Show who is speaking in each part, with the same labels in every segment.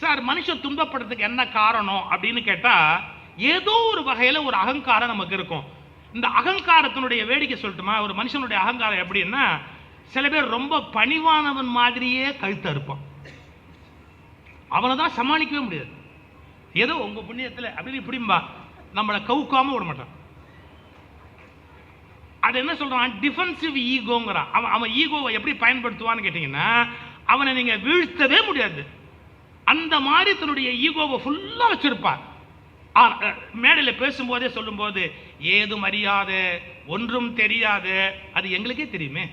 Speaker 1: Sir மனுஷன் துன்பப்படுறதுக்கு என்ன காரணம் அப்படின்னு கேட்டால், ஏதோ ஒரு வகையில் ஒரு அகங்காரம் நமக்கு இருக்கும். இந்த அகங்காரத்தினுடைய வேடிக்கை சொல்லட்டுமா? ஒரு மனுஷனுடைய அகங்காரம் எப்படின்னா, சில பேர் ரொம்ப பணிவானவன் மாதிரியே கழுத்த இருப்பான். அவனை தான் சமாளிக்கவே முடியாது. ஏதோ உங்க புண்ணியத்தில் அப்படின்னு இப்படிம்பா நம்மளை கவுக்காம விட மாட்டான். அது என்ன சொல்றான்? டிஃபென்சிவ் ஈகோங்கிறான். அவன் ஈகோவை எப்படி பயன்படுத்துவான்னு கேட்டீங்கன்னா, அவனை நீங்க வீழ்த்தவே முடியாது. அந்த மாதிரி தன்னுடைய ஈகோவை ஃபுல்லா வச்சிருப்பான். மேடையில் பேசும்போதே சொல்லும்போது, ஏதும் அறியாத ஒன்றும் தெரியாத, அது எங்களுக்கே தெரியுமே.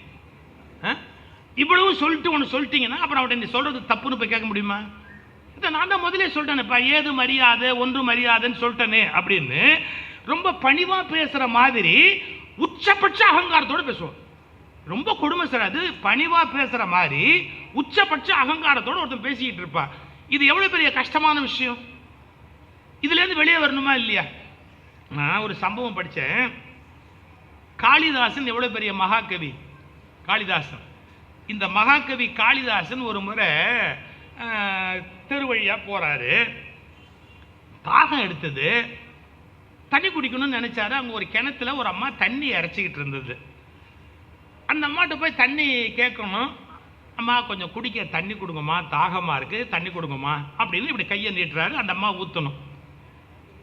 Speaker 1: இவ்வளவு சொல்லிட்டு ஒன்று சொல்லிட்டீங்கன்னா அப்புறம் அவன் நீ சொல்றது தப்புன்னு போய் கேட்க முடியுமா? இதை நான் தான் முதலே சொல்லிட்டேன்ப்பா, ஏதும் அறியாத ஒன்றும் அறியாதுன்னு சொல்லிட்டேனே அப்படின்னு ரொம்ப பணிவா பேசுற மாதிரி உச்சபட்ச அகங்காரத்தோட பேசுவோம். ரொம்ப கொடுமை சார். அது பணிவா பேசுற மாதிரி உச்சபட்ச அகங்காரத்தோட ஒருத்தன் பேசிக்கிட்டு இருப்பா. இது எவ்வளவு பெரிய கஷ்டமான விஷயம். இதுல இருந்து வெளியே வரணுமா இல்லையா? நான் ஒரு சம்பவம் படித்தேன். காளிதாசன் எவ்வளவு பெரிய மகாகவி. காளிதாசன், இந்த மகாகவி காளிதாசன் ஒரு முறை தெருவழியா போறாரு. தாகம் எடுத்தது, தண்ணி குடிக்கணும்னு நினைச்சாரு. அங்க ஒரு கிணத்துல ஒரு அம்மா தண்ணி இறைச்சிக்கிட்டு இருந்தது. அந்த அம்மாட்ட போய் தண்ணி கேட்கணும். அம்மா கொஞ்சம் குடிக்க தண்ணி கொடுங்கம்மா, தாகமா இருக்கு, தண்ணி கொடுங்கம்மா அப்படின்னு இப்படி கையை நீட்டுறாரு. அந்த அம்மா ஊற்றணும்.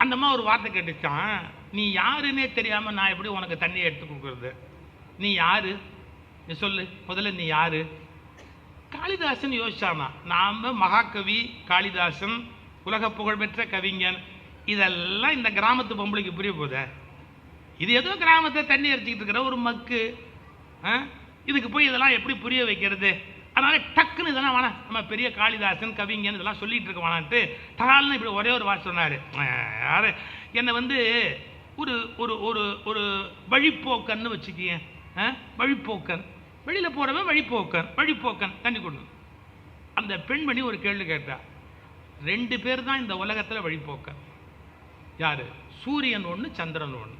Speaker 1: அந்த அம்மா ஒரு வார்த்தை கேட்டுச்சான், நீ யாருன்னே தெரியாம நான் எப்படி உனக்கு தண்ணியை எடுத்து கொடுக்குறது? நீ யாரு? நீ சொல்லு முதல்ல, நீ யாரு? காளிதாசன் யோசிச்சானா, நாம மகாகவி காளிதாசன், உலக புகழ்பெற்ற கவிஞன், இதெல்லாம் இந்த கிராமத்து பொம்பளைக்கு புரிய போதே? இது ஏதோ கிராமத்தை தண்ணி அரைச்சிக்கிட்டு இருக்கிற ஒரு மக்கு, இதுக்கு போய் இதெல்லாம் எப்படி புரிய வைக்கிறது? அதனால டக்குன்னு இதெல்லாம் வேணாம், நம்ம பெரிய காளிதாசன் கவிஞன் இதெல்லாம் சொல்லிட்டு இருக்க வேணான்ட்டு தகால்னு இப்படி ஒரே ஒரு வார்த்தை சொன்னாரு. யாரு என்னை வந்து ஒரு ஒரு ஒரு ஒரு வழிப்போக்கன்னு வச்சுக்கிய, வழிப்போக்கன், வெளியில போறவன் வழிப்போக்கன், வழிப்போக்கன் தண்ணி கொண்டு. அந்த பெண்மணி ஒரு கேள்வி கேட்டா, 2 பேர் தான் இந்த உலகத்தில் வழிப்போக்கன். யாரு? சூரியன் ஒன்று, சந்திரன் ஒன்று.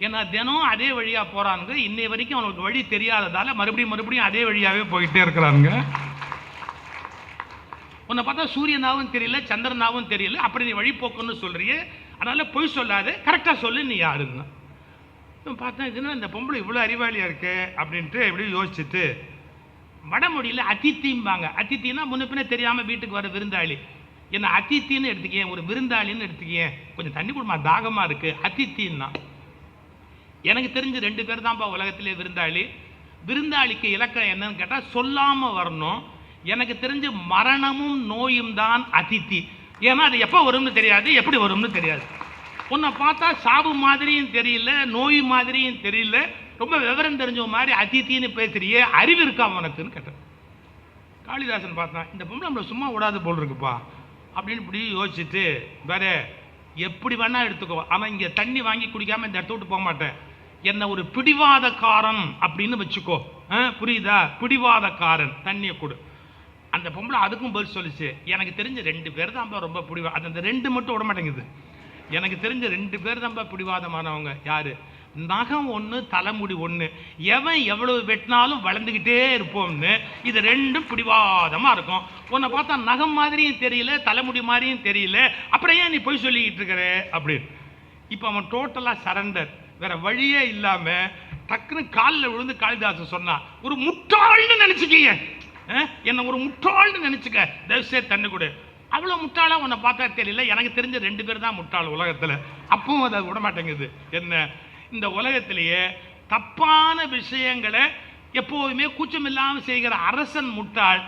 Speaker 1: ஏன்னா தினம் அதே வழியா போறானுங்க. இன்னை வரைக்கும் அவனுக்கு வழி தெரியாததால மறுபடியும் அதே வழியாவே போயிட்டே இருக்கிறானுங்க. உன்னை பார்த்தா சூரியனாவும் தெரியல, சந்திரனாவும் தெரியல, அப்படி நீ வழிபோக்குன்னு சொல்றியே, அதனால பொய் சொல்லாது, கரெக்டா சொல்லு நீ யாருன்னு. பார்த்தா இதுன்னா இந்த பொம்பளை இவ்வளோ அறிவாளியா இருக்கு அப்படின்ட்டு எப்படி யோசிச்சுட்டு, வடமொழியில் அதித்திம்பாங்க. அதித்தின்னா முன்ன பின்ன தெரியாம வீட்டுக்கு வர விருந்தாளி. என்ன அதித்தின்னு எடுத்துக்கேன், ஒரு விருந்தாளின்னு எடுத்துக்கேன், கொஞ்சம் தண்ணி கொடுமா தாகமா இருக்கு, அதித்தின்னா. எனக்கு தெரிஞ்சு 2 பேர் தான்ப்பா உலகத்திலே விருந்தாளி. விருந்தாளிக்கு இலக்கணம் என்னன்னு கேட்டால் சொல்லாம வரணும். எனக்கு தெரிஞ்சு மரணமும் நோயும் தான் அதித்தி. ஏன்னா அது எப்போ வரும்னு தெரியாது, எப்படி வரும்னு தெரியாது. உன்னை பார்த்தா சாவு மாதிரியும் தெரியல, நோய் மாதிரியும் தெரியல, ரொம்ப விவரம் தெரிஞ்ச மாதிரி அதித்தின்னு பேசுறியே, அறிவு இருக்கா உனக்குன்னு கேட்டேன். காளிதாசன் பார்த்தான், இந்த பொம்பளை நம்மளை சும்மா விடாது போல் இருக்குப்பா அப்படின்னு இப்படி யோசிச்சுட்டு, வேற எப்படி வேணா எடுத்துக்கோ, அவன் இங்கே தண்ணி வாங்கி குடிக்காம இந்த இடத்த விட்டு போக மாட்டேன், என்ன ஒரு பிடிவாதக்காரன் அப்படின்னு வச்சுக்கோ, புரியுதா? பிடிவாதக்காரன், தண்ணியை கொடு. அந்த பொம்பளை அதுக்கும் பதில் சொல்லிச்சு, எனக்கு தெரிஞ்ச 2 பேர் தான் ரொம்ப பிடிவா, அந்த 2 மட்டும் விட மாட்டேங்குது. எனக்கு தெரிஞ்ச 2 பேர் தான் பிடிவாதமானவங்க. யாரு? நகம் ஒன்று, தலைமுடி ஒன்று. எவன் எவ்வளவு வெட்டினாலும் வளர்ந்துக்கிட்டே இருப்போம்னு, இது 2ம் பிடிவாதமாக இருக்கும். உன்னை பார்த்தா நகம் மாதிரியும் தெரியல, தலைமுடி மாதிரியும் தெரியல, அப்புறம் ஏன் நீ போய் சொல்லிக்கிட்டு இருக்கிற அப்படின்னு. இப்போ அவன் டோட்டலாக சரண்டர், வேற வழியே இல்லாமல் டக்குன்னு காலில் விழுந்து காளிதாசன் சொன்னான், ஒரு முட்டாள்னு நினச்சிக்கீங்க, என்ன ஒரு முட்டாள்னு நினச்சிக்க, தயவுசெய்து தண்ணி கொடு. அவ்வளோ முட்டாளாக உன்னை பார்த்தா தெரியல, எனக்கு தெரிஞ்ச 2 பேர் தான் முட்டாள் உலகத்தில். அப்பவும் அதை விட மாட்டேங்குது. என்ன, இந்த உலகத்திலேயே தப்பான விஷயங்களை எப்போதுமே கூச்சம் இல்லாமல் செய்கிற அரசன் முட்டாள்,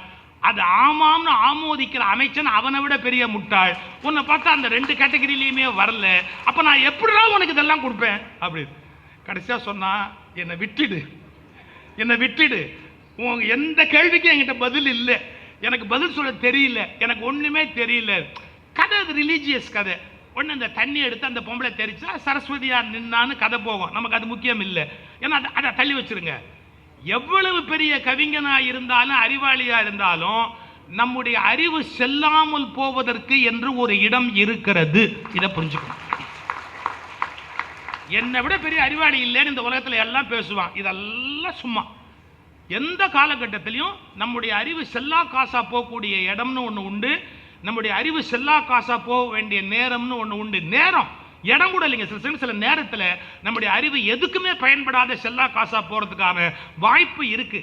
Speaker 1: அது ஆமாம்னு ஆமோதிக்கிற அமைச்சன் அவனை விட பெரிய முட்டாள். உன்னை பார்த்தா அந்த 2 கேட்டகரியிலையுமே வரல, அப்போ நான் எப்படிலாம் உனக்கு இதெல்லாம் கொடுப்பேன் அப்படின்னு. கடைசியாக சொன்னா, என்னை விட்டுடு, என்னை விட்டுடு, உங்க எந்த கேள்விக்கும் என்கிட்ட பதில் இல்லை, எனக்கு பதில் சொல்ல தெரியல, எனக்கு ஒன்றுமே தெரியல. கதை அது ரிலீஜியஸ் கதை. ஒன்று அந்த தண்ணி எடுத்து அந்த பொம்பளை தெரிச்சா சரஸ்வதியார் நின்னான்னு கதை போகும், நமக்கு அது முக்கியம் இல்லை. ஏன்னா அதை தள்ளி வச்சிருங்க. எவ்வளவு பெரிய கவிஞனா இருந்தாலும் அறிவாளியா இருந்தாலும் நம்முடைய அறிவு செல்லாமல் போவதற்கு என்று ஒரு இடம் இருக்கிறது. இதை புரிஞ்சுக்கணும். என்னை விட பெரிய அறிவாளி இல்லைன்னு இந்த உலகத்தில் எல்லாம் பேசுவான், இதெல்லாம் சும்மா. எந்த காலகட்டத்திலையும் நம்முடைய அறிவு செல்லா காசா போகக்கூடிய இடம்னு ஒன்று உண்டு. நம்முடைய அறிவு செல்லா காசா போக வேண்டிய நேரம்னு ஒன்று உண்டு. நேரம் இடம் கூட இல்லைங்க. சில நேரத்தில் நம்முடைய அறிவு எதுக்குமே பயன்படாத செல்லா காசா போறதுக்கான வாய்ப்பு இருக்கு.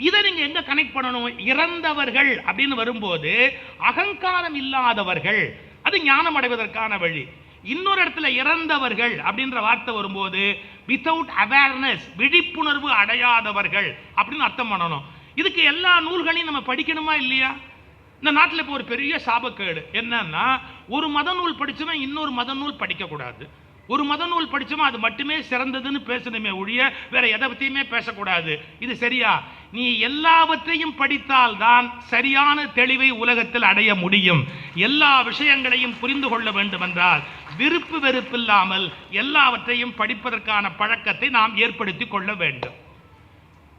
Speaker 1: இதை நீங்க எங்க கனெக்ட் பண்ணணும்? இறந்தவர்கள் அப்படின்னு வரும்போது அகங்காரம் இல்லாதவர்கள், அது ஞானம் அடைவதற்கான வழி. இன்னொரு இடத்துல இறந்தவர்கள் அப்படின்ற வார்த்தை வரும்போது வித்தவுட் அவேர்னஸ், விழிப்புணர்வு அடையாதவர்கள் அப்படின்னு அர்த்தம் பண்ணணும். இதுக்கு எல்லா நூல்களையும் நம்ம படிக்கணுமா இல்லையா? இந்த நாட்டில் இப்போ ஒரு பெரிய சாபக்கேடு என்னன்னா, ஒரு மத நூல் படிச்சவன் இன்னொரு மத நூல் படிக்க கூடாது, ஒரு மத நூல் படிச்சவன் அது மட்டுமே சிறந்ததுன்னு பேசணுமே ஒழிய வேற எதை பத்தியுமே பேசக்கூடாது. இது சரியா? நீ எல்லாவற்றையும் படித்தால் தான் சரியான தெளிவை உலகத்தில் அடைய முடியும். எல்லா விஷயங்களையும் புரிந்து கொள்ள வேண்டும் என்றால் விருப்பு வெறுப்பில்லாமல் எல்லாவற்றையும் படிப்பதற்கான பழக்கத்தை நாம் ஏற்படுத்தி கொள்ள வேண்டும்.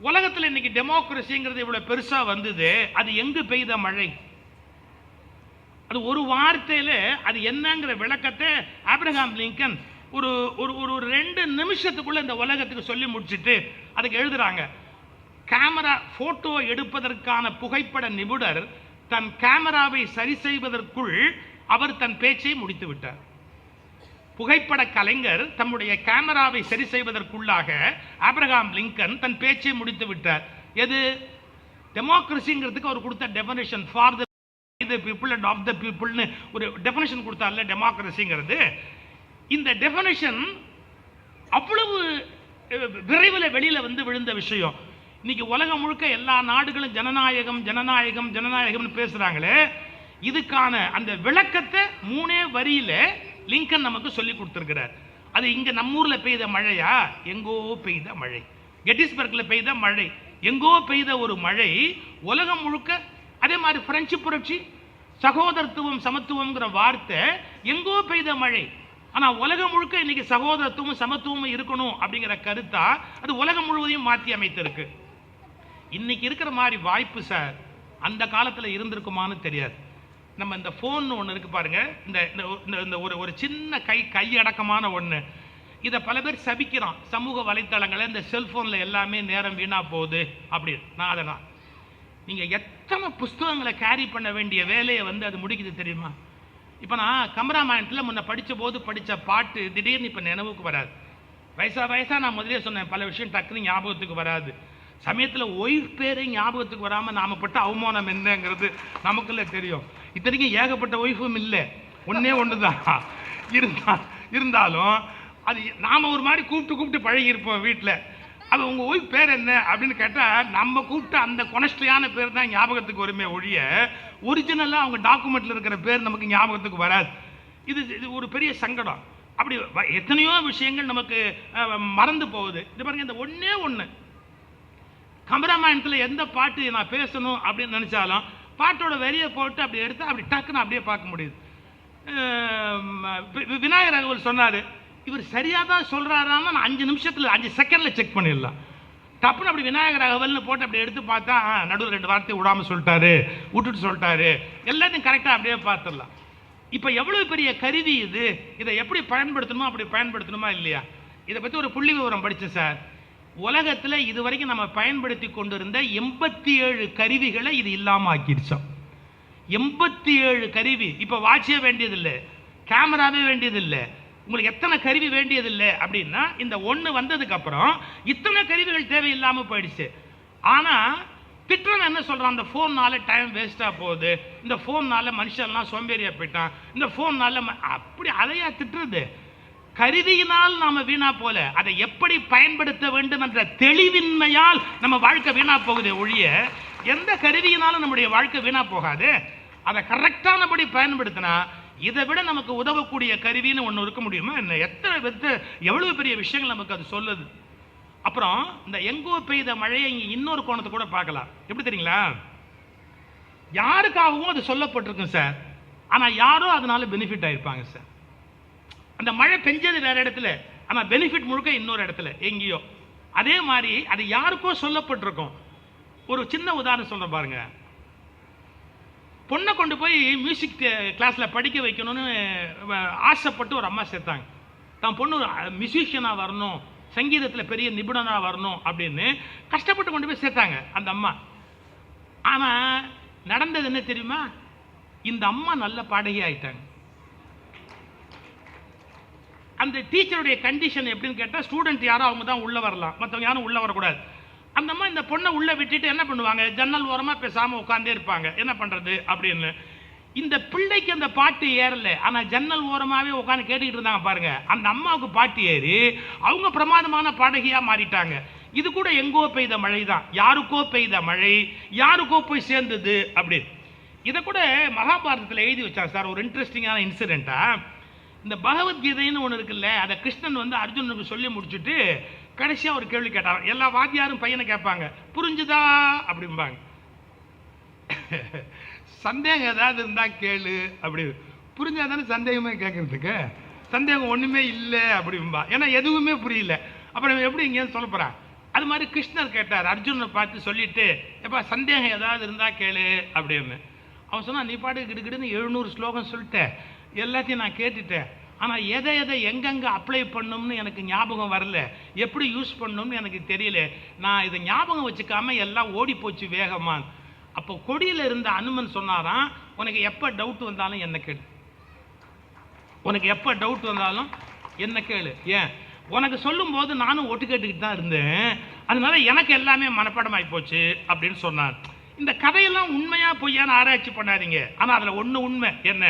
Speaker 1: உலகத்தில் இன்னைக்கு டெமோக்ரஸிங்கிறது இவ்வளவு பெருசா வந்தது, அது எங்கு பெய்த மழை? அது ஒரு வார்த்தையில அது என்னங்கிற விளக்கத்தை ஆப்ரஹாம் லிங்கன் ஒரு ஒரு 2 நிமிஷத்துக்குள்ள இந்த உலகத்துக்கு சொல்லி முடிச்சுட்டு அதுக்கு எழுதுறாங்க. கேமரா போட்டோ எடுப்பதற்கான புகைப்பட நிபுணர் தன் கேமராவை சரி செய்வதற்குள் அவர் தன் பேச்சை முடித்து விட்டார். புகைப்பட கலைஞர் தம்முடைய கேமராவை சரி செய்வதற்குள்ளாக ஆப்ரஹாம் லிங்கன் தன் பேச்சை முடித்து விட்டார். எது? டெமோக்ரஸிங்கிறதுக்கு அவர் கொடுத்த definition, for the people and of the பீப்புள்னு ஒரு டெஃபினிஷன் கொடுத்தார்ல டெமோக்ரஸிங்கிறது. இந்த டெஃபினிஷன் அவ்வளவு விரைவில் வெளியில வந்து விழுந்த விஷயம். இன்னைக்கு உலகம் முழுக்க எல்லா நாடுகளும் ஜனநாயகம் ஜனநாயகம் ஜனநாயகம்னு பேசுறாங்களே, இதுக்கான அந்த விளக்கத்தை 3 வரியில லிங்கன் நமக்கு சொல்லி கொடுத்திருக்கிறார். அது இங்க நம்மூர்ல பெய்த மழையா? எங்கோ பெய்த மழை. கெட்டிஸ்பர்க்ல பெய்த மழை, எங்கோ பெய்த ஒரு மழை உலகம் முழுக்க. அதே மாதிரி பிரெஞ்சு புரட்சி, சகோதரத்துவம் சமத்துவம்ங்கிற வார்த்தை எங்கோ பெய்த மழை. ஆனா உலகம் முழுக்க இன்னைக்கு சகோதரத்துவம் சமத்துவம் இருக்கணும் அப்படிங்கிற கருத்தா அது உலகம் முழுவதையும் மாற்றி அமைத்திருக்கு. இன்னைக்கு இருக்கிற மாதிரி வாய்ப்பு சார் அந்த காலத்துல இருந்திருக்குமான்னு தெரியாது. நம்ம இந்த போன் ஒன்று இருக்கு பாருங்க, இந்த ஒரு சின்ன கையடக்கமான ஒன்று, இதை பல பேர் சபிக்கிறான் சமூக வலைத்தளங்களை, இந்த செல்போன்ல எல்லாமே நேரம் வீணா போகுது அப்படின்னு. நான் அதனால் நீங்க எத்தனை புஸ்தகங்களை கேரி பண்ண வேண்டிய வேலையை அது முடிக்குது தெரியுமா? இப்போ நான் கமராமாயணத்தில் முன்ன படித்த போது படித்த பாட்டு திடீர்னு இப்போ நினைவுக்கு வராது. வயசா நான் முதலே சொன்னேன், பல விஷயம் டக்குன்னு ஞாபகத்துக்கு வராது. சமயத்தில் ஒய்ஃப் பேரே ஞாபகத்துக்கு வராமல் நாம பட்ட அவமானம் என்னங்கிறது நமக்குள்ள தெரியும். இத்தனைக்கும் ஏகப்பட்ட ஒய்ஃபும் இல்லை, ஒன்று தான் இருந்தாலும் அது நாம் ஒரு மாதிரி கூப்பிட்டு பழகியிருப்போம் வீட்டில். அது உங்கள் ஒய்ஃப் பேர் என்ன அப்படின்னு கேட்டால் நம்ம கூப்பிட்டு அந்த கொனஸ்ட்ரியான பேர் தான் ஞாபகத்துக்கு வருமே ஒழிய ஒரிஜினலாக அவங்க டாக்குமெண்ட்டில் இருக்கிற பேர் நமக்கு ஞாபகத்துக்கு வராது. இது ஒரு பெரிய சங்கடம். அப்படி எத்தனையோ விஷயங்கள் நமக்கு மறந்து போகுது. இது பாருங்க, இந்த ஒன்று கமராமாயணத்தில் எந்த பாட்டு நான் பேசணும் அப்படின்னு நினச்சாலும் பாட்டோட வரியை போட்டு அப்படி எடுத்து அப்படி டக்குன்னு அப்படியே பார்க்க முடியுது. விநாயகர் ராகவல் சொன்னார், இவர் சரியாக தான் சொல்கிறாரான்னு நான் 5 நிமிஷத்தில் 5 செகண்டில் செக் பண்ணிடலாம். டப்புன்னு அப்படி விநாயகர் ராகவல்னு போட்டு அப்படி எடுத்து பார்த்தா நடுவில் 2 வார்த்தை விடாமல் சொல்லிட்டாரு, விட்டுட்டு சொல்லிட்டாரு, எல்லாத்தையும் கரெக்டாக அப்படியே பார்த்துடலாம். இப்போ எவ்வளோ பெரிய கருவி இது, இதை எப்படி பயன்படுத்தணுமோ அப்படி பயன்படுத்தணுமா இல்லையா? இதை பற்றி ஒரு புள்ளி விவரம் படித்தேன் சார். உலகத்தில் இதுவரைக்கும் நம்ம பயன்படுத்தி கொண்டிருந்த 87 கருவிகளை இது இல்லாமல் ஆக்கிடுச்சோம். 87 கருவி. இப்போ வாட்சே வேண்டியதில்லை, கேமராவே வேண்டியதில்லை, உங்களுக்கு எத்தனை கருவி வேண்டியதில்லை. அப்படின்னா இந்த ஒன்று வந்ததுக்கு அப்புறம் இத்தனை கருவிகள் தேவையில்லாமல் போயிடுச்சு. ஆனால் திட்டம் என்ன சொல்கிறான், அந்த ஃபோன்னால டைம் வேஸ்ட்டாக போகுது, இந்த ஃபோன்னால மனுஷன்லாம் சோம்பேறியாக போயிட்டான், இந்த ஃபோன்னால அப்படி அதையா திட்டுறது? கருவியினால் நாம வீணா போல, அதை எப்படி பயன்படுத்த வேண்டும் என்ற தெளிவின்மையால் நம்ம வாழ்க்கை வீணா போகுது ஒழிய எந்த கருவியினாலும் நம்முடைய வாழ்க்கை வீணா போகாது. அதை கரெக்டானபடி பயன்படுத்தினா இதை விட நமக்கு உதவக்கூடிய கருவின்னு ஒன்று இருக்க முடியுமா என்ன? எவ்வளவு பெரிய விஷயங்கள் நமக்கு அது சொல்லுது. அப்புறம் இந்த எங்கோ பெய்த மழையை இங்கே இன்னொரு கோணத்தை கூட பார்க்கலாம். எப்படி தெரியுங்களா? யாருக்காகவும் அது சொல்லப்பட்டிருக்கும் சார், ஆனால் யாரோ அதனால பெனிஃபிட் ஆயிருப்பாங்க சார். அந்த மழை பெஞ்சது வேற இடத்துல, ஆனால் பெனிஃபிட் முழுக்க இன்னொரு இடத்துல எங்கேயோ. அதே மாதிரி அது யாருக்கோ சொல்லப்பட்டிருக்கும். ஒரு சின்ன உதாரணம் சொல்ல பாருங்க. பொண்ணை கொண்டு போய் மியூசிக் கிளாஸில் படிக்க வைக்கணும்னு ஆசைப்பட்டு ஒரு அம்மா சேர்த்தாங்க. தான் பொண்ணு மியூசிஷியனாக வரணும், சங்கீதத்தில் பெரிய நிபுணனாக வரணும் அப்படின்னு கஷ்டப்பட்டு கொண்டு போய் சேர்த்தாங்க அந்த அம்மா. ஆனால் நடந்தது என்ன தெரியுமா? இந்த அம்மா நல்ல பாடகி ஆயிட்டாங்க. அந்த டீச்சருடைய கண்டிஷன் எப்படின்னு கேட்டால், ஸ்டூடெண்ட் யாரும் அவங்க தான் உள்ளே வரலாம், மற்றவங்க யாரும் உள்ளே வரக்கூடாது. அந்த அம்மா இந்த பொண்ணை உள்ளே விட்டுட்டு என்ன பண்ணுவாங்க, ஜன்னல் ஓரமாக பேசாமல் உட்காந்தே இருப்பாங்க. என்ன பண்ணுறது அப்படின்னு. இந்த பிள்ளைக்கு அந்த பாட்டு ஏறலை, ஆனால் ஜன்னல் ஓரமாகவே உட்காந்து கேட்டுக்கிட்டு இருந்தாங்க பாருங்க. அந்த அம்மாவுக்கு பாட்டு ஏறி அவங்க பிரமாதமான பாடகியாக மாறிட்டாங்க. இது கூட எங்கோ பெய்த மழை தான், யாருக்கோ பெய்த மழை யாருக்கோ போய் சேர்ந்தது அப்படின்னு. இதை கூட மகாபாரதத்தில் எழுதி வச்சாங்க சார். ஒரு இன்ட்ரெஸ்டிங்கான இன்சிடென்ட்டா, இந்த பகவத்கீதைன்னு ஒன்று இருக்குல்ல, அதை கிருஷ்ணன் வந்து அர்ஜுனனுக்கு சொல்லி முடிச்சுட்டு கடைசியாக ஒரு கேள்வி கேட்டாங்க. எல்லா வாத்தியாரும் பையனை கேட்பாங்க, புரிஞ்சுதா அப்படிம்பாங்க. சந்தேகம் ஏதாவது இருந்தா கேளு அப்படி. புரிஞ்சா தானே சந்தேகமே கேட்கறதுக்கு. சந்தேகம் ஒன்றுமே இல்லை அப்படிம்பா, ஏன்னா எதுவுமே புரியல. அப்புறம் எப்படி இங்கேன்னு சொல்ல போகிறான். அது மாதிரி கிருஷ்ணர் கேட்டார், அர்ஜுனனை பார்த்து சொல்லிட்டு, எப்பா சந்தேகம் ஏதாவது இருந்தா கேளு அப்படின்னு. அவன் சொன்னான், நீ பாட்டு கிடுக்கிடுன்னு 700 ஸ்லோகம் சொல்லிட்டேன், எல்லாத்தையும் நான் கேட்டுட்டேன். ஆனால் எதை எதை எங்கெங்கே அப்ளை பண்ணணும்னு எனக்கு ஞாபகம் வரல, எப்படி யூஸ் பண்ணணும்னு எனக்கு தெரியல. நான் இதை ஞாபகம் வச்சுக்காம எல்லாம் ஓடி போச்சு வேகமா. அப்போ கொடியில் இருந்த அனுமன் சொன்னாராம், உனக்கு எப்போ டவுட் வந்தாலும் என்ன கேளு, உனக்கு எப்போ டவுட் வந்தாலும் என்ன கேளு. ஏன், உனக்கு சொல்லும் போது நானும் ஒட்டு கேட்டுக்கிட்டு தான் இருந்தேன், அதனால எனக்கு எல்லாமே மனப்பாடமாகி போச்சு அப்படின்னு சொன்னார். இந்த கதையெல்லாம் உண்மையா பொய்யான ஆராய்ச்சி பண்ணாதீங்க. ஆனால் அதில் ஒன்று உண்மை என்ன,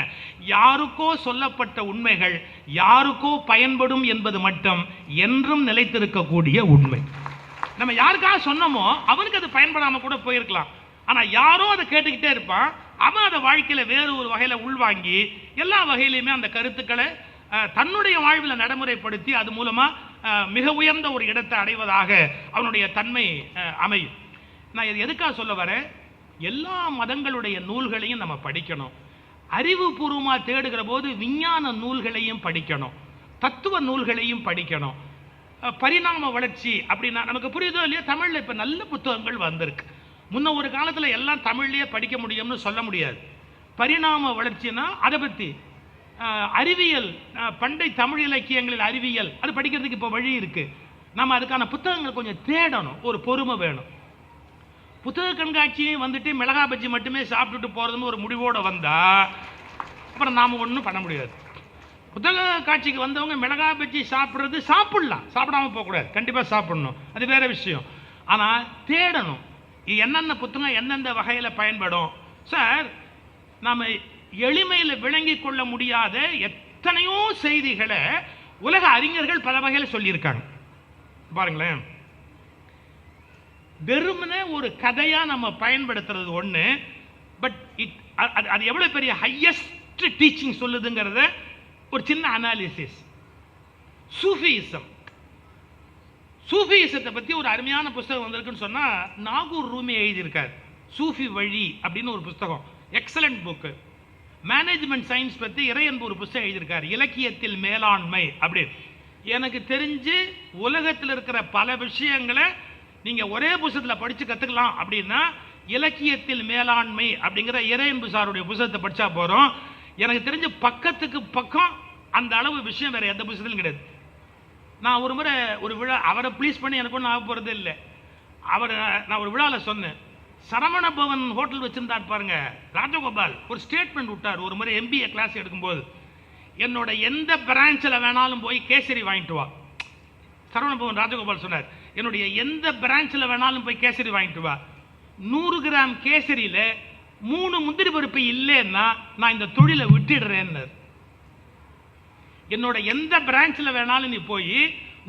Speaker 1: யாருக்கோ சொல்லப்பட்ட உண்மைகள் யாருக்கோ பயன்படும் என்பது மட்டும் என்றும் நிலைத்திருக்கக்கூடிய உண்மை. நம்ம யாருக்காக சொன்னோமோ அவனுக்கு அது பயன்படாமல் கூட போயிருக்கலாம். ஆனால் யாரோ அதை கேட்டுக்கிட்டே இருப்பான், அவன் அதை வாழ்க்கையில் வேறு ஒரு வகையில் உள்வாங்கி எல்லா வகையிலையுமே அந்த கருத்துக்களை தன்னுடைய வாழ்வில் நடைமுறைப்படுத்தி அது மூலமாக மிக உயர்ந்த ஒரு இடத்தை அடைவதாக அவனுடைய தன்மை அமையும். நான் இது எதுக்காக சொல்ல வரேன், எல்லா மதங்களுடைய நூல்களையும் நம்ம படிக்கணும். அறிவுபூர்வமாக தேடுகிற போது விஞ்ஞான நூல்களையும் படிக்கணும், தத்துவ நூல்களையும் படிக்கணும். பரிணாம வளர்ச்சி அப்படின்னா நமக்கு புரியுதோ இல்லையா, தமிழில் இப்போ நல்ல புத்தகங்கள் வந்திருக்கு. முன்ன ஒரு காலத்தில் எல்லாம் தமிழ்லேயே படிக்க முடியும்னு சொல்ல முடியாது. பரிணாம வளர்ச்சின்னா அதை பற்றி அறிவியல், பண்டை தமிழ் இலக்கியங்களில் அறிவியல், அது படிக்கிறதுக்கு இப்போ வழி இருக்குது. நம்ம அதுக்கான புத்தகங்கள் கொஞ்சம் தேடணும், ஒரு பொறுமை வேணும். புத்தக கண்காட்சியும் வந்துட்டு மிளகா பஜ்ஜி மட்டுமே சாப்பிட்டுட்டு போகிறதுன்னு ஒரு முடிவோடு வந்தால் அப்புறம் நாம் ஒன்றும் பண்ண முடியாது. புத்தக காட்சிக்கு வந்தவங்க மிளகா பஜ்ஜி சாப்பிட்றது சாப்பிட்லாம், சாப்பிடாமல் போகக்கூடாது, கண்டிப்பாக சாப்பிடணும், அது வேறு விஷயம். ஆனால் தேடணும், என்னென்ன புத்தகம் எந்தெந்த வகையில் பயன்படும். சார், நாம் எளிமையில் விளங்கி கொள்ள முடியாத எத்தனையோ செய்திகளை உலக அறிஞர்கள் பல வகையில் சொல்லியிருக்காங்க பாருங்களேன். வெறுமனே ஒரு கதையாக நம்ம பயன்படுத்துறது ஒன்று, பட் அது எவ்வளோ பெரிய ஹையஸ்ட் டீச்சிங் சொல்லுதுங்கிறத ஒரு சின்ன அனாலிசிஸ். சூஃபிசத்தை பற்றி ஒரு அருமையான புஸ்தகம் வந்திருக்குன்னு சொன்னால் நாகூர் ரூமி எழுதியிருக்கார். சூஃபி வழி அப்படின்னு ஒரு புஸ்தகம், எக்ஸலண்ட் புக்கு. மேனேஜ்மெண்ட் சயின்ஸ் பற்றி இறையன்பு ஒரு புஸ்தகம் எழுதியிருக்கார், இலக்கியத்தில் மேலாண்மை அப்படின்னு. எனக்கு தெரிஞ்சு உலகத்தில் இருக்கிற பல விஷயங்களை நீங்கள் ஒரே புத்தகத்தில் படித்து கற்றுக்கலாம் அப்படின்னா இலக்கியத்தில் மேலாண்மை அப்படிங்கிற இறையன்பு சாருடைய புத்தகத்தை படித்தா போகிறோம். எனக்கு தெரிஞ்சு பக்கத்துக்கு பக்கம் அந்த அளவு விஷயம் வேறு எந்த புத்தகத்திலும் கிடையாது. நான் ஒரு முறை ஒரு விழா, அவரை ப்ளீஸ் பண்ணி எனக்கு ஒன்றும் ஆக போகிறது இல்லை, நான் ஒரு விழாவில் சொன்னேன். சரவண பவன் ஹோட்டல் வச்சுருந்தார் பாருங்க ராஜகோபால், ஒரு ஸ்டேட்மெண்ட் விட்டார் ஒரு முறை MBA கிளாஸ் எடுக்கும்போது, என்னோட எந்த பிரான்ச்சில் வேணாலும் போய் கேசரி வாங்கிட்டு வா. சரவண பவன் ராஜகோபால் சொன்னார், என்னுடைய எந்த பிரான்ச்சில் வேணாலும் போய் கேசரி வாங்கிட்டு வா, 100 கிராம் கேசரியில் 3 முந்திரி பருப்பு இல்லைன்னா நான் இந்த தொழிலை விட்டுடுறேன்னு. என்னோட எந்த பிரான்ச்சில் வேணாலும் நீ போய்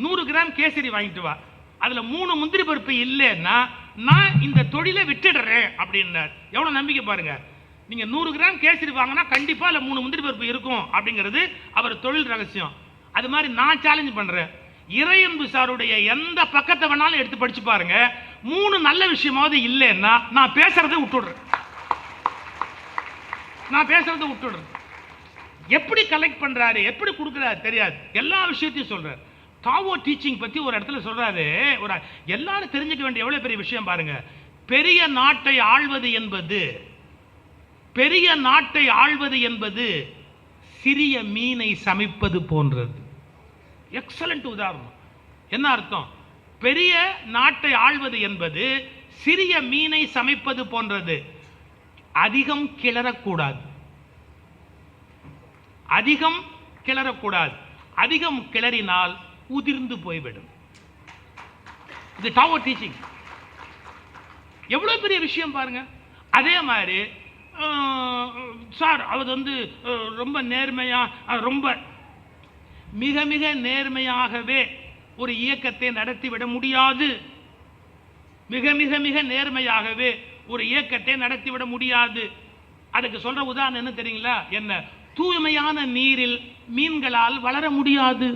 Speaker 1: 100 கிராம் கேசரி வாங்கிட்டு வா, அதில் 3 முந்திரி பருப்பு இல்லைன்னா நான் இந்த தொழிலை விட்டுடுறேன் அப்படின்னார். எவ்வளோ நம்பிக்கை பாருங்க. நீங்கள் 100 கிராம் கேசரி வாங்கினா கண்டிப்பாக அதில் 3 முந்திரி பருப்பு இருக்கும் அப்படிங்கிறது அவர் தொழில் ரகசியம். அது மாதிரி நான் சேலஞ்ச் பண்ணுறேன், இறையன்பு சாருடைய எந்த பக்கத்தை வேணாலும் எடுத்து படிச்சு பாருங்க, 3 நல்ல விஷயமாவது இல்லைன்னா நான் பேசுறதை விட்டுடுறேன். எப்படி கலெக்ட் பண்றாரு, எப்படி கொடுக்குறாரு தெரியாது, எல்லா விஷயத்தையும் சொல்றாரு. தாவோ டீச்சிங் பத்தி ஒரு இடத்துல சொல்றாரு, ஒரு எல்லாரும் தெரிஞ்சுக்க வேண்டிய எவ்வளவு பெரிய விஷயம் பாருங்க. பெரிய நாட்டை ஆள்வது என்பது சிறிய மீனை சமைப்பது போன்றது. எக்ஸலண்ட் உதாரணம். என்ன அர்த்தம்? பெரிய நாட்டை ஆள்வது என்பது சிறிய மீனை சமைப்பது போன்றது. அதிகம் கிளறக்கூடாது, அதிகம் கிளறக்கூடாது, அதிகம் கிளறினால் உதிர்ந்து போய்விடும். இது டாவோ டீச்சிங். எவ்வளவு பெரிய விஷயம் பாருங்க. அதே மாதிரி சார் அவர் ரொம்ப நேர்மையா, ரொம்ப மிக மிக நேர்மையாகவே ஒரு இயக்கத்தை நடத்திவிட முடியாது. மிக மிக மிக நேர்மையாகவே ஒரு இயக்கத்தை நடத்திவிட முடியாது. அதுக்கு சொல்ற உதாரணம் என்ன தெரியுங்களா? என்ன? தூய்மையான நீரில் மீன்களால் வளர முடியாது.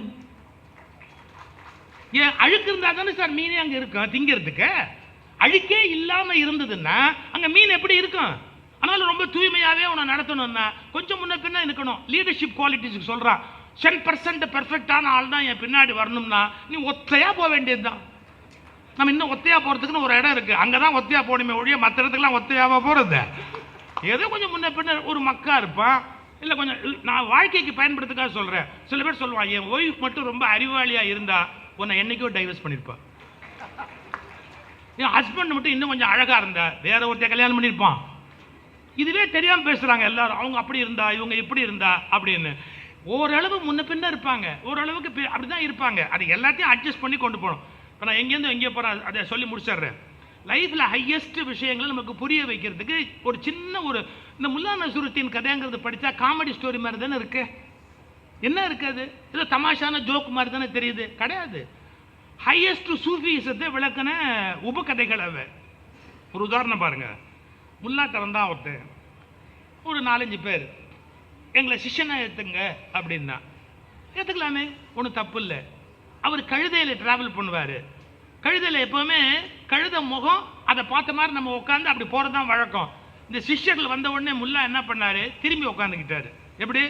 Speaker 1: ஏன்? அழுக்கு இருந்தா தானே சார் மீனே அங்க இருக்கும் திங்கிறதுக்கு. அழுக்கே இல்லாம இருந்ததுன்னா அங்க மீன் எப்படி இருக்கும்? ஆனாலும் ரொம்ப தூய்மையாவே உன்னை நடத்தணும்னா கொஞ்சம் முன்ன பின்ன இருக்கணும். லீடர்ஷிப் குவாலிட்டிஸ் சொல்றான். 10% பெர்ஃபெக்டான ஆள் தான் என் பின்னாடி வரணும்னா நீ ஒத்தையா போக வேண்டியதுதான். நம்ம இன்னும் ஒத்தையா போறதுக்குன்னு ஒரு இடம் இருக்கு, அங்கதான் ஒத்தையா போகணுமே ஒழிய மற்ற இடத்துக்குலாம் ஒத்தையாவா போறது. ஏதோ கொஞ்சம் முன்ன பின்ன ஒரு மக்கா இருப்பான். இல்லை கொஞ்சம் நான் வாழ்க்கைக்கு பயன்படுத்துக்காக சொல்றேன். சில பேர் சொல்லுவான், என் ஒய்ஃப் மட்டும் ரொம்ப அறிவாளியா இருந்தா உன்னை என்னைக்கோ டைவர்ஸ் பண்ணிருப்பா. என் ஹஸ்பண்ட் மட்டும் இன்னும் கொஞ்சம் அழகா இருந்தா வேற ஒருத்தைய கல்யாணம் பண்ணிருப்பான். இதுவே தெரியாம பேசுறாங்க எல்லாரும். அவங்க அப்படி இருந்தா இவங்க இப்படி இருந்தா அப்படின்னு. ஓரளவு முன்ன பின்ன இருப்பாங்க, ஓரளவுக்கு அப்படிதான் இருப்பாங்க. அது எல்லாத்தையும் அட்ஜஸ்ட் பண்ணி கொண்டு போகணும். இப்போ நான் எங்கேருந்து எங்கே போகிறேன் அதை சொல்லி முடிச்சிடுறேன். லைஃப்பில் ஹையஸ்ட் விஷயங்களை நமக்கு புரிய வைக்கிறதுக்கு ஒரு சின்ன இந்த முல்லா நசருத்தீன் கதைங்கிறது படித்தா காமெடி ஸ்டோரி மாதிரி தானே இருக்கு. என்ன இருக்காது? ஏதோ தமாஷான ஜோக் மாதிரி தானே தெரியுது. கிடையாது. ஹையஸ்ட் சூஃபிசத்தை விளக்கின உபகதைகள் அவை. ஒரு உதாரணம் பாருங்க. முல்லாட்ட வந்தா ஒருத்தன் ஒரு 4-5 பேர் எங்களை சிஷ்யனை ஏற்றுங்க அப்படின்னா ஏற்றுக்கலாமே, ஒன்றும் தப்பு இல்லை. அவர் கழுதையில் டிராவல் பண்ணுவார். கழுதையில் எப்போவுமே கழுத முகம் அதை பார்த்த மாதிரி நம்ம உட்காந்து அப்படி போகிறது தான் வழக்கம். இந்த சிஷ்யர்கள் வந்த உடனே முல்லா என்ன பண்ணார்? திரும்பி உட்காந்துக்கிட்டாரு. எப்படி?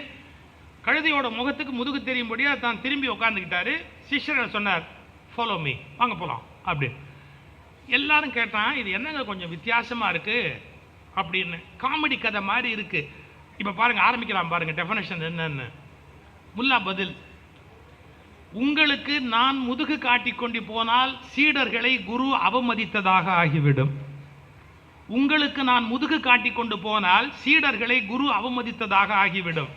Speaker 1: கழுதையோட முகத்துக்கு முதுகு தெரியும்படியாக தான் திரும்பி உட்காந்துக்கிட்டாரு. சிஷ்யர்கள் சொன்னார், ஃபாலோ மீ, வாங்க போகலாம் அப்படி. எல்லாரும் கேட்டான், இது என்னங்க கொஞ்சம் வித்தியாசமாக இருக்குது அப்படின்னு. காமெடி கதை மாதிரி இருக்குது. இப்போ பாருங்க, ஆரம்பிக்கலாம் பாருங்க டெஃபினேஷன் என்னன்னு. முல்லா பதில், உங்களுக்கு நான் முதுகு காட்டிக்கொண்டு போனால் சீடர்களை குரு அவமதித்ததாக ஆகிவிடும். உங்களுக்கு நான் முதுகு காட்டிக்கொண்டு போனால் சீடர்களை குரு அவமதித்ததாக ஆகிவிடும்.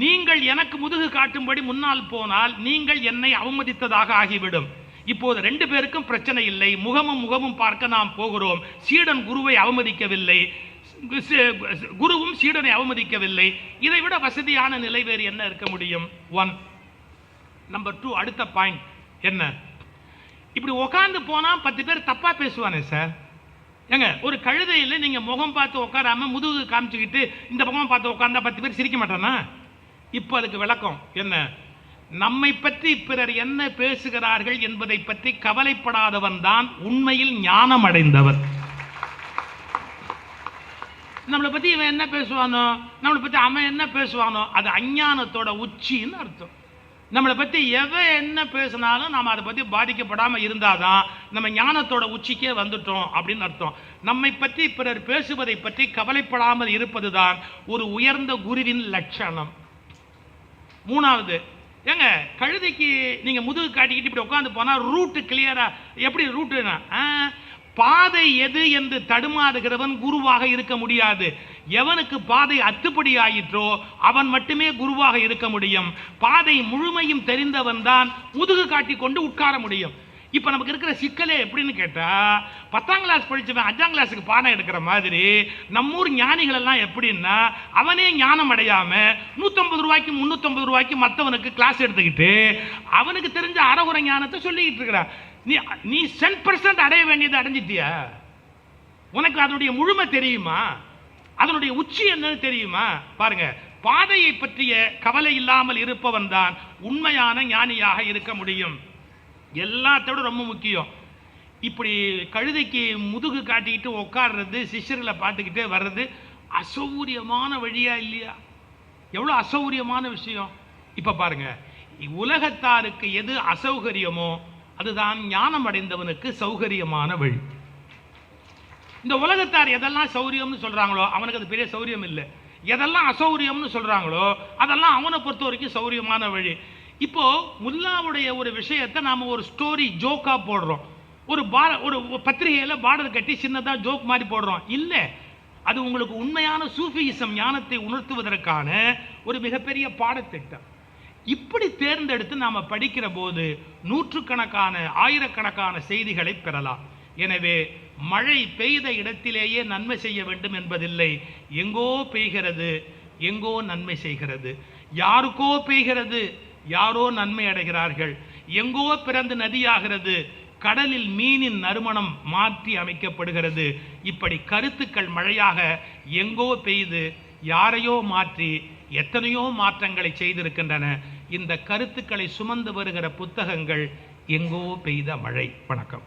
Speaker 1: நீங்கள் எனக்கு முதுகு காட்டும்படி முன்னால் போனால் நீங்கள் என்னை அவமதித்ததாக ஆகிவிடும். இப்போது 2 பேருக்கும் பிரச்சனை இல்லை. முகமும் முகமும் பார்க்க நாம் போகிறோம். சீடன் குருவை அவமதிக்கவில்லை, குருவும் சீடனை அவமதிக்கவில்லை. இதை விட வசதியான நிலை வேறு என்ன இருக்க முடியும்? 1. நம்பர் 2, அடுத்த பாயிண்ட் என்ன? இப்படி உட்காந்து போனா 10 பேர் தப்பா பேசுவானே சார். ஏங்க, ஒரு கழுதையில் நீங்க முகம் பார்த்து உட்காராம முதுகு காமிச்சுக்கிட்டு இந்த பக்கம் பார்த்து உட்கார்ந்தா 10 பேர் சிரிக்க மாட்டானா? இப்போ அதுக்கு விளக்கம் என்ன? நம்மை பற்றி பிறர் என்ன பேசுகிறார்கள் என்பதை பற்றி கவலைப்படாதவன் தான் உண்மையில் ஞானம் அடைந்தவர். நம்மளை பத்தி இவன் என்ன பேசுவானோ, நம்மளை பத்தி அவன் என்ன பேசுவானோ, அது அஞ்ஞானத்தோட உச்சின்னு அர்த்தம். நம்மளை பற்றி எவன் என்ன பேசினாலும் நாம் அதை பற்றி பாதிக்கப்படாமல் இருந்தாதான் நம்ம ஞானத்தோட உச்சிக்கே வந்துட்டோம் அப்படின்னு அர்த்தம். நம்மை பற்றி பிறர் பேசுவதை பற்றி கவலைப்படாமல் இருப்பது தான் ஒரு உயர்ந்த குருவின் லட்சணம். 3வது, ஏங்க கழுதைக்கு நீங்கள் முதுகு காட்டிக்கிட்டு இப்படி உட்காந்து போனால் ரூட்டு கிளியரா எப்படி ரூட்டுனா பாதை எது என்று தடுமாறுகிறவன் குருவாக இருக்க முடியாது. எவனுக்கு பாதை அத்துப்படி ஆயிற்றோ அவன் மட்டுமே குருவாக இருக்க முடியும். பாதை முழுமையும் தெரிந்தவன் தான் முதுகு காட்டி கொண்டு உட்கார முடியும். இப்போ நமக்கு இருக்கிற சிக்கலே எப்படின்னு கேட்டா, 10ஆம் கிளாஸ் படிச்சவன் 5ஆம் கிளாஸுக்கு பாடம் எடுக்கிற மாதிரி நம்மூர் ஞானிகள் எல்லாம் எப்படின்னா, அவனே ஞானம் அடையாம 150 ரூபாய்க்கு 350 ரூபாய்க்கு மற்றவனுக்கு கிளாஸ் எடுத்துக்கிட்டு அவனுக்கு தெரிஞ்ச அறகுறை ஞானத்தை சொல்லிக்கிட்டு இருக்கிறான். நீ 10% அடைய வேண்டியதை அடைஞ்சிட்டியா? உனக்கு அதனுடைய முழுமை தெரியுமா? அதனுடைய உச்சி என்னன்னு தெரியுமா? பாருங்க, பாதையை பற்றிய கவலை இல்லாமல் இருப்பவன் தான் உண்மையான ஞானியாக இருக்க முடியும். எல்லாத்தோட ரொம்ப முக்கியம், இப்படி கழுதைக்கு முதுகு காட்டிக்கிட்டு உட்கார்றது, சிஷ்யர்களை பார்த்துக்கிட்டே வர்றது அசௌரியமான வழியா இல்லையா? எவ்வளோ அசௌரியமான விஷயம். இப்போ பாருங்க, உலகத்தாருக்கு எது அசௌகரியமோ அதுதான் ஞானம் அடைந்தவனுக்கு சௌகரியமான வழி. இந்த உலகத்தார் எதெல்லாம் சௌரியம்னு சொல்றாங்களோ அவனுக்கு அது பெரிய சௌரியம் இல்லை. எதெல்லாம் அசௌரியம்னு சொல்றாங்களோ அதெல்லாம் அவனை பொறுத்த வரைக்கும் சௌரியமான வழி. இப்போ முல்லாவுடைய ஒரு விஷயத்தை நாம ஒரு ஸ்டோரி ஜோக்கா போடுறோம். ஒரு பத்திரிகையில பார்டர் கட்டி சின்னதா ஜோக் மாதிரி போடுறோம். இல்லை, அது உங்களுக்கு உண்மையான சூஃபியிசம் ஞானத்தை உணர்த்துவதற்கான ஒரு மிகப்பெரிய பாடத்திட்டம். இப்படி தேர்ந்தெடுத்து நாம படிக்கிற போது நூற்றுக்கணக்கான ஆயிரக்கணக்கான செய்திகளை பெறலாம். எனவே மழை பெய்த இடத்திலேயே நன்மை செய்ய வேண்டும் என்பதில்லை. எங்கோ பெய்கிறது, எங்கோ நன்மை செய்கிறது. யாருக்கோ பெய்கிறது, யாரோ நன்மை அடைகிறார்கள். எங்கோ பிறந்து நதியாகிறது, கடலில் மீனின் நறுமணம் மாற்றி அமைக்கப்படுகிறது. இப்படி கருத்துக்கள் மழையாக எங்கோ பெய்து யாரையோ மாற்றி எத்தனையோ மாற்றங்களை செய்திருக்கின்றன. இந்த கருத்துக்களை சுமந்து வருகிற புத்தகங்கள் எங்கோ பெய்த மழை. வணக்கம்.